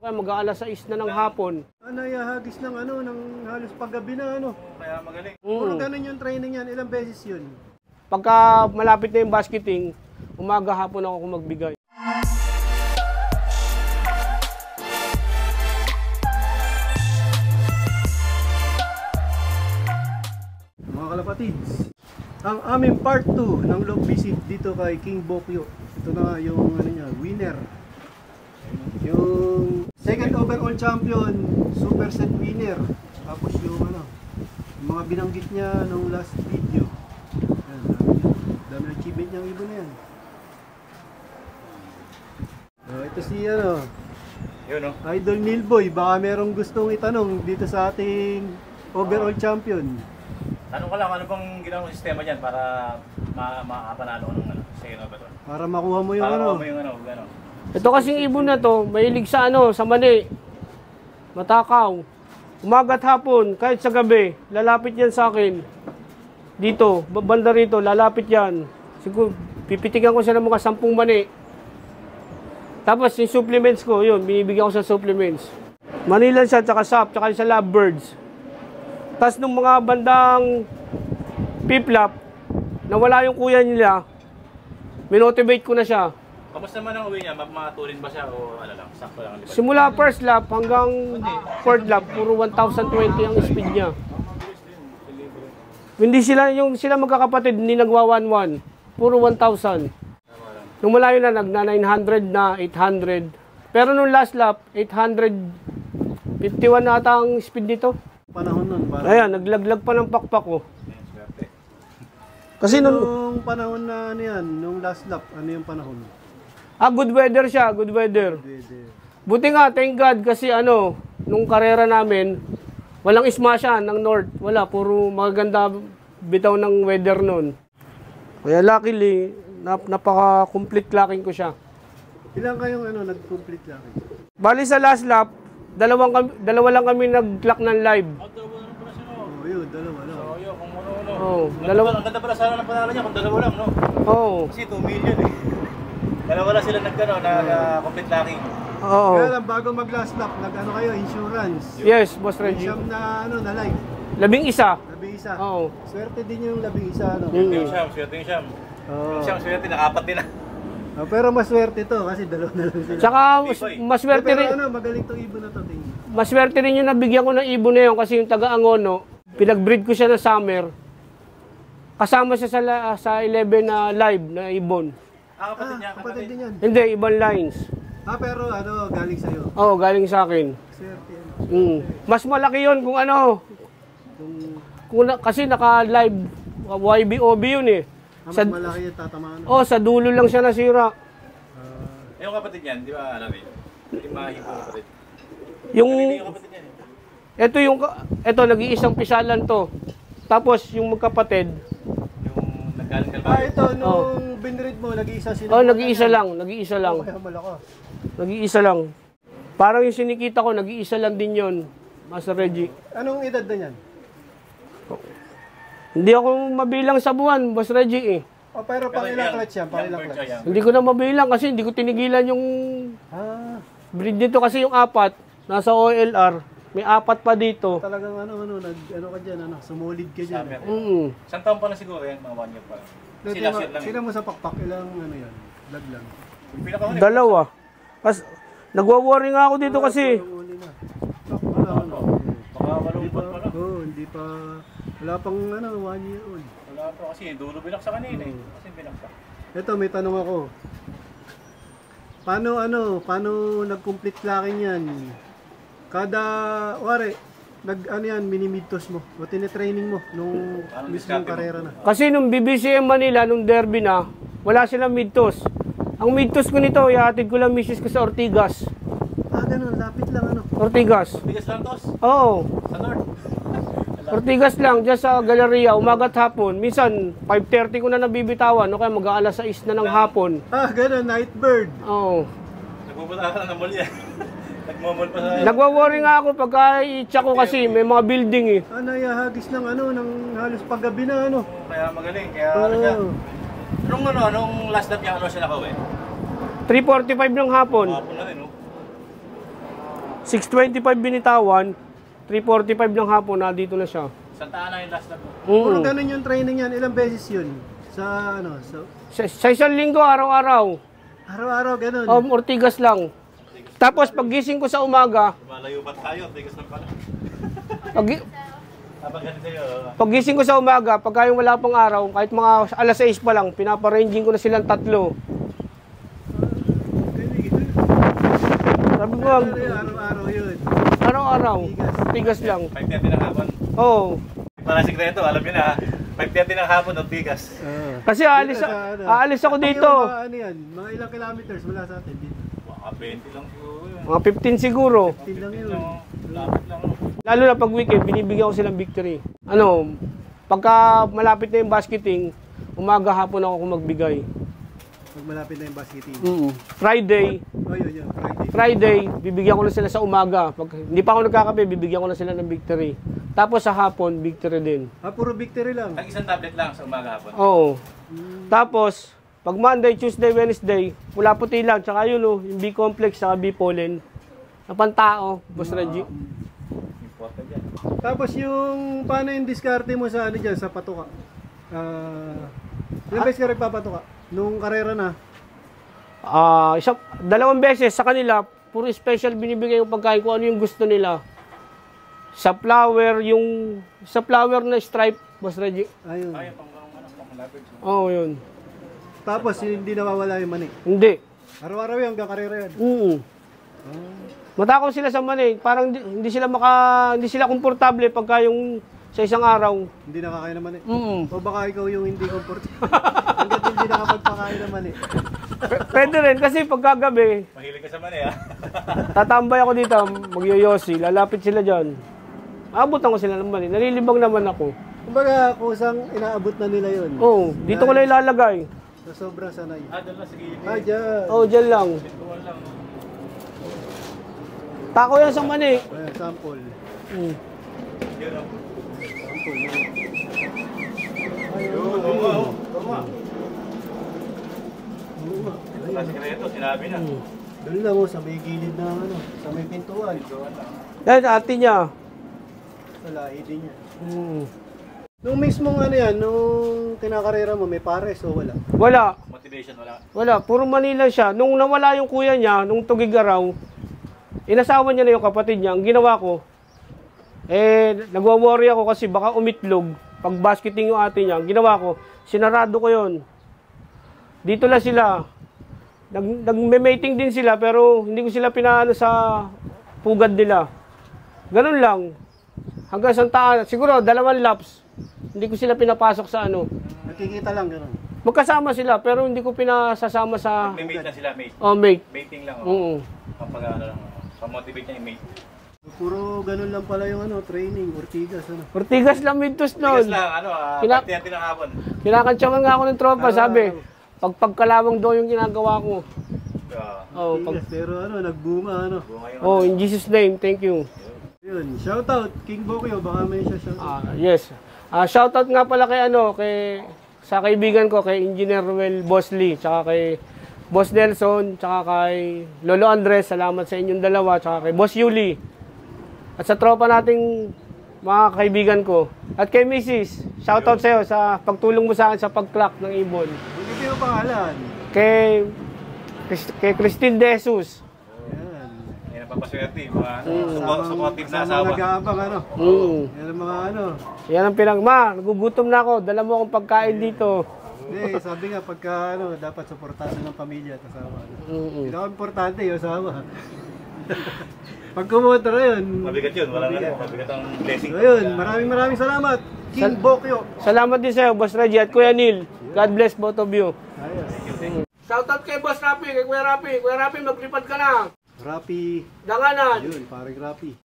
Mag-aalas 6 na ng hapon. Hagis ng ng halos paggabi na Kaya magaling. Puro ganun yung training yan. Ilang beses yun? Pagka malapit na yung basketing, umaga hapon ako magbigay. Mga kalapatids, ang aming part 2 ng log visit dito kay King Bokyo. Ito na yung winner. Yung second overall champion, super set winner. Tapos yung mga binanggit niya nung last video. Yan, dami achievement niyang ibon na yan. Ito si Yun Idol Nilboy. Baka merong gustong itanong dito sa ating overall champion. Tanong ko lang, ano bang ginawang sistema dyan para makapanalo ng second overall? Para makuha mo yung Para makuha mo yung Ito kasing ibon na to, mahilig sa sa mani. Matakaw. Umaga at hapon, kahit sa gabi, lalapit yan sa akin. Dito, banda rito, lalapit yan. Siguro, pipitigan ko siya ng mga 10 mani. Tapos yung supplements ko, yun, binibigyan ko sa supplements. Manilan siya, tsaka sap, tsaka sa lovebirds. Tapos nung mga bandang piplap, nawala yung kuya nila, minotivate ko na siya. Kamusta naman ang uwi niya? Matulin ba siya o lang? Sakto lang? Simula first lap hanggang fourth lap, puro 1,020 ang speed niya. Hindi sila magkakapatid, hindi nagwa 1-1. Puro 1,000. Nung malayo na, nagna 900 na, 800. Pero nung last lap, 851 na ata ang speed nito. Panahon nun. Ayan, naglaglag pa ng pakpak ko. Kasi nung panahon na nung last lap, ano yung panahon? Good weather siya, good weather. Buti nga, thank God, kasi nung karera namin, walang ismasya ng north. Wala, puro magaganda bitaw ng weather noon. Kaya luckily, napaka-complete clocking ko siya. Ilang kayong nag-complete clocking? Bali sa last lap, dalawa lang kami nag-clock ng live. Yun, dalawa lang. Dalawa. Ang ganda pala sana ng panalo niya kung dalawa lang, no? Kasi 2 million Dalawa lang sila nag-complete locking. Kaya lang, bago mag-last lap, kayo, insurance. Yes, Boss Reggie. Siyam na live. 11. 11. Oo. Swerte din yung 11, Swerte yung Siyam. Siyam, swerte, nakapat din na. Pero maswerte to kasi dalawa na lang sila. Tsaka maswerte rin. Magaling tong ibon na to, tingin. Maswerte rin yung nabigyan ko ng ibon na yun kasi yung taga-Angono, pinag-breed ko siya na summer. Kasama siya sa 11 na live na ibon. Kapatid din yan. Hindi, ibang lines. Pero galing sa'yo? Oo, galing sa akin. Swerte yan. Mas malaki yun kung kasi naka-live YBOB yun eh. Mas malaki yung tatamaan. Sa dulo lang siya nasira. Yung kapatid niyan, di ba alam yun? Yung mga ibang kapatid. Ito nag-iisang pisalan to. Tapos yung magkapatid. Yung nagkalang ito nung binread mo, nag-iisa sila. Nag-iisa lang. Nag-iisa lang. Parang yung sinikita ko, nag-iisa lang din yun, Master Reggie. Anong edad na yan? Hindi ako mabilang sa buwan, Boss Reggie eh. Pero pangilang clutch yan, pangilang clutch. Hindi ko na mabilang kasi hindi ko tinigilan yung breed dito kasi yung 4, nasa OLR, may 4 pa dito. Talagang ka dyan, sumulid ka dyan. Isang taon pa na siguro yan, mga 1 year pa. Sila mo sa pakpak, ilang yan, vlog lang. 2. Kasi nagwa-worry nga ako dito kasi. Hindi pa. Wala pang 1 year old. Wala pa kasi dulo binaksa kanina kasi binaksa. Ito may tanong ako. Paano nag-complete clocking yan? Kada mini-midtos mo o tine-training mo nung mismong karera na. Kasi nung BBCM Manila, nung derby na, wala silang midtos. Ang midtos ko nito, ihatid ko lang misis ko sa Ortigas. Ganun, lapit lang Ortigas. Ortigas lang tos? Oo. Sa North? Ortigas lang, dyan sa Galleria, umaga at hapon. Minsan, 5:30 ko na nabibitawan, kaya mag-aalas 6 na ng hapon. Ganun, night bird. Oo. Nagpupunta ka ng mall yan. Nagmamall pa sa... Nagwa-worry nga ako pagka i-check ko kasi may mga building eh. Hagis ng ng halos paggabi na Kaya magaling, kaya siya. Nung last lap niya, siya nakauwi? 3:45 ng hapon. Hapon na rin, 6:25 binitawan, 3:45 ng hapon, nandito na siya. Sa taan na yung last na po. Puro ganun yung training yan. Ilang beses yun? Sa ano? Sa isang linggo, araw-araw. Araw-araw ganun. Ortigas lang. Tapos paggising ko sa umaga, Malayo pa tayo, tigas lang pala. paggising ko sa umaga, pagka yung wala pang araw, kahit mga alas 6 pa lang, pinaparanging ko na silang 3. Sabi ko, Araw-araw yun. araw-araw, tigas lang. 5:30 ng hapon. Oo. Para sikreto, alam niyo na. 5:30 ng hapon, tigas. Kasi aalis ako dito. Ano yan? Mga ilang kilometers mula sa atin dito. Baka 20 lang siguro yun. Mga 15 siguro. 15 lang yun. Lapit lang. Lalo na pag weekend, binibigyan ko silang victory. Pagka malapit na yung basketing, umaga hapon ako magbigay. Pag malapit na yung basketing. Friday, Yun. Friday, bibigyan ko na sila sa umaga. Pag hindi pa ako nagkakape, bibigyan ko na sila ng victory. Tapos sa hapon, victory din. Puro victory lang. Ang isang tablet lang sa umaga hapon. Oo. Tapos, pag Monday, Tuesday, Wednesday, pula puti lang, tsaka yun yung B-complex, tsaka B-pollen. Napantao, Boss Reggie. Important yan. Tapos yung, paano yung diskarte mo sa ano dyan, sa patuka? Ilang beses ka rin papatuka? Nung karera na? 2 beses sa kanila, puro special binibigay yung pagkain kung ano yung gusto nila. Sa flower na stripe, Boss Reggie. Ayun. Oo, yun. Tapos hindi nawawala yung mani. Hindi. Araw-araw yan, hanggang karera yan. Matakaw sila sa mani. Parang hindi sila komportable pagka yung sa isang araw. Hindi nakakain ng mani. O baka ikaw yung hindi komportable. Hanggang hindi nakapagpakain ng mani. Pwede rin kasi pagkagabi, Mahilig ka sa mani tatambay ako dito, magyoyosi, lalapit sila dyan. Abutan ko sila ng mani. Nalilibang naman ako. Kumbaga, kusang inaabot na nila yun. Oo, dito ko lang ilalagay. Sa sobrang sanay. Doon lang, sige. Dyan. Oo, dyan lang. Pintuan lang. Tako yan sa mani. Ayan, sample. Yun o. Sample. Yun, tama. Sa sikreto, sinabi na. Doon lang sa may gilid na sa may pintuan. Yan, ate niya. Sa lahi din niya. Nung mismong nung kinakarera mo, may pares o wala? Wala. Motivation, wala. Wala, puro Manila siya. Nung nawala yung kuya niya, nung tugig araw, inasawa niya na yung kapatid niya. Ang ginawa ko, nagwa-worry ako kasi baka umitlog. Pag basketing yung ate niya, ang ginawa ko, sinarado ko yon. Dito lang sila. Nagme-mating din sila, pero hindi ko sila pinaano sa pugad nila. Ganun lang. Hanggang sa taan, siguro 2 laps. Hindi ko sila pinapasok sa Nakikita lang, gano'n. Magkasama sila, pero hindi ko pinasasama sa... May mate na sila, mate. mate. Mating lang. Oo. Kapag lang, pamotivate niya yung mate. Puro ganun lang pala yung training, Ortigas, Ortigas lang mintos Tigas nun. lang, 5:30 ng hapon. Kinakantsaman nga ako ng tropa, sabi, pagkalawang daw yung ginagawa ko. Ortigas, pero nagbunga, Bunga yung in Jesus name, thank you. Yun, shoutout, King Bokyo, baka may siya shoutout. Yes. Shoutout nga pala sa kaibigan ko, kay Engineer Ruel Bosley, tsaka kay Boss Nelson, tsaka kay Lolo Andres, salamat sa inyong dalawa, tsaka kay Boss Yuli. At sa tropa nating mga kaibigan ko. At kay Mrs., shoutout sa iyo sa pagtulong mo sa akin sa pag-clock ng ibon. Hindi yung pangalan. Kay Christine De Jesus. Yan ang papaswerte, mga supportive na asawa. Nag-aabang Yan ang mga Yan ang nagugutom na ako, dala mo akong pagkain dito. Hindi, sabi nga pagka dapat suportahan ng pamilya at asawa. Pinaka-importante yung asawa. Pag kumotra yun. Mabigat yun, mabigat ang blessing. So yun, maraming salamat, King Bokyo. Salamat din sa iyo, Boss Reggie at Kuya Neil. God bless both of you. Ayos. Shoutout kay Boss Rapi, kay Kuya Rapi. Kuya Rapi, maglipad ka na. Rapi. Danganan. Yun, parang Rapi.